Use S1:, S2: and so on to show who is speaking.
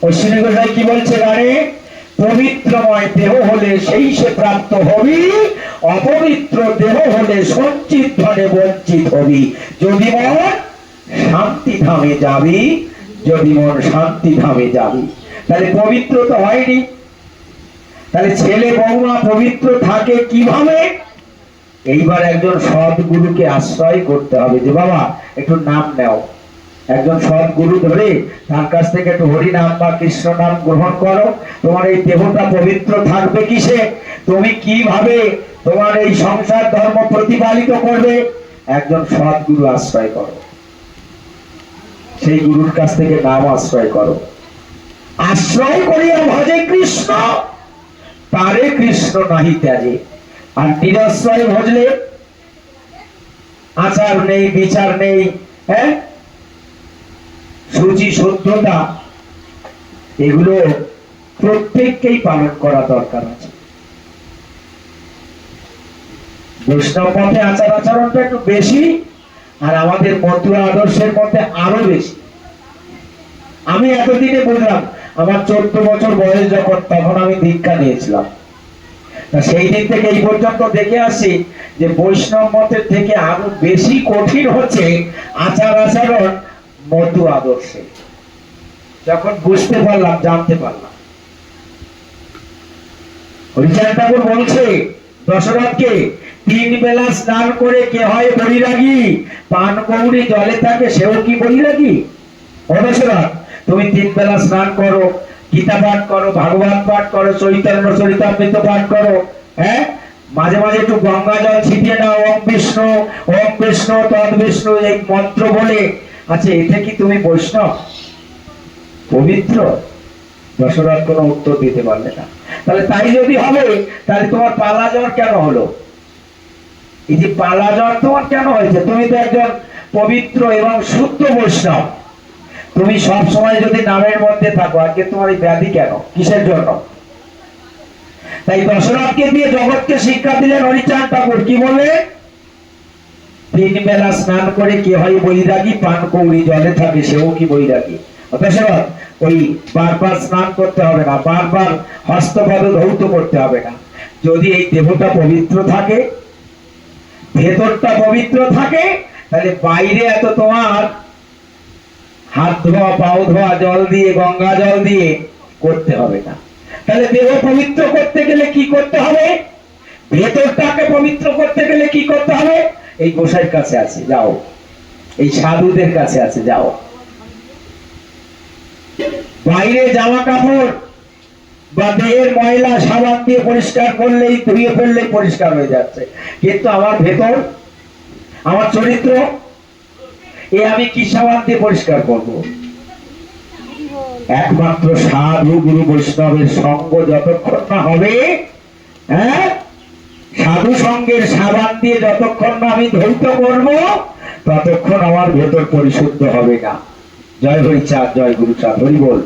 S1: অশ্বিনী গোসাই কি বলছে গানে? পবিত্রময় দেহ হলে সেই সে প্রাপ্ত হবি, অপবিত্র দেহ হলে সঞ্চিত ধনে বঞ্চিত হবি। যদি মন শান্তি ধামে যাবি, যদি মন শান্তি ধামে যাবি। তাহলে পবিত্র তো হয়নি, তাহলে ছেলে বৌমা পবিত্র থাকে কিভাবে? এইবার একজন সৎগুরুকে আশ্রয় করতে হবে, যে বাবা একটু নাম নেও, একজন সৎগুরু ধরে তার কাছ থেকে একটু হরি নাম বা কৃষ্ণ নাম গ্রহণ করো। তোমার এই দেহটা পবিত্র থাকবে কিসে? তুমি কিভাবে তোমার এই সংসার ধর্ম প্রতিপালিত করবে? একজন সৎগুরু আশ্রয় করো, সেই গুরুর কাছ থেকে নাম আশ্রয় করো। আশ্রয় করিয়া ভজে কৃষ্ণ, তারে কৃষ্ণ নাহি ত্যাজে। আর নিরাশ্রয় ভজলে আচার নেই, বিচার নেই, হ্যাঁ, সূচি শুদ্ধতা, এগুলো প্রত্যেককেই পালন করা দরকার আছে। বৈষ্ণব মতে আচার আচরণটা একটু বেশি, আর আমাদের মতুয়া আদর্শের মধ্যে আরো বেশি। আমি এতদিনে বুঝলাম, আমার 14 বছর বয়স যখন, তখন আমি দীক্ষা নিয়েছিলাম। সেই দিন থেকে এই পর্যন্ত দেখে আসি যে বৈষ্ণব মতের থেকে আরো বেশি কঠিন হচ্ছে আচার আচরণ মতু আদর্শে। যখন বুঝতে পারলাম, জানতে পারলাম। হরিচাঁদ ঠাকুর বলছে দশরথকে, 3 বেলা স্নান করে কে হয় বৈরাগী? পান কৌড়ি জলে থাকে সেও কি বৈরাগী? ও দশরথ, তুমি 3 বেলা স্নান করো, গীতা পাঠ করো, ভাগবত পাঠ করো, চৈতন্য চরিতামৃত পাঠ করো, হ্যাঁ, মাঝে মাঝে একটু গঙ্গা জল ছিটিয়ে নাও, ওম বিষ্ণু তদ বিষ্ণু এই মন্ত্র বলে। আচ্ছা, এতে কি তুমি বৈষ্ণব, পবিত্র? দশরথ কোনো উত্তর দিতে পারলে না। তাহলে তাই যদি হবে, তাহলে তোমার পালা জ্বর কেন হলো? এই যে পালা জ্বর তোমার কেন হয়েছে? তুমি তো একজন পবিত্র এবং শুদ্ধ বৈষ্ণব। তুমি সব সময় যদি নামের মধ্যে থাকো, আজকে তোমার এই ব্যাধি কেন, কিসের জন্য? তাই দশরথকে দিয়ে জগৎকে শিক্ষা দিলেন হরিচাঁদ ঠাকুর। কি বলে? 3 বেলা স্নান করে কে হয় বৈরাগী? পান কৌড়ি জলে থাকে সেও কি বৈরাগী? দশরথ, ওই বারবার স্নান করতে হবে না, বারবার হস্তপদ ধৌত করতে হবে না। যদি এই দেহটা পবিত্র থাকে, ভেতরটা পবিত্র থাকে, তাহলে বাইরে এত তোমার হাত ধোয়া, পাও ধোয়া জল দিয়ে, গঙ্গা জল দিয়ে করতে হবে না। তাহলে দেহ পবিত্র করতে গেলে কি করতে হবে? ভেতরটাকে পবিত্র করতে গেলে কি করতে হবে? এই গোসাইয়ের কাছে আছে, যাও, এই সাধুদের কাছে আছে, যাও। বাইরে জামা কাপড় বা দেহের ময়লা সাবান দিয়ে পরিষ্কার করলেই, ধুয়ে ফেললেই পরিষ্কার হয়ে যাচ্ছে, কিন্তু আমার ভেতর, আমার চরিত্র, এ আমি কি সাবান দিয়ে পরিষ্কার করব? একমাত্র সাধু গুরু বৈষ্ণবের সঙ্গ যতক্ষণ না হবে, হ্যাঁ, সাধু সঙ্গের সাবান দিয়ে যতক্ষণ না আমি ধৌত করব, ততক্ষণ আমার ভেতর পরিশুদ্ধ হবে না। জয় হরিচাঁদ, জয় গুরুচাঁদ, হরি বল।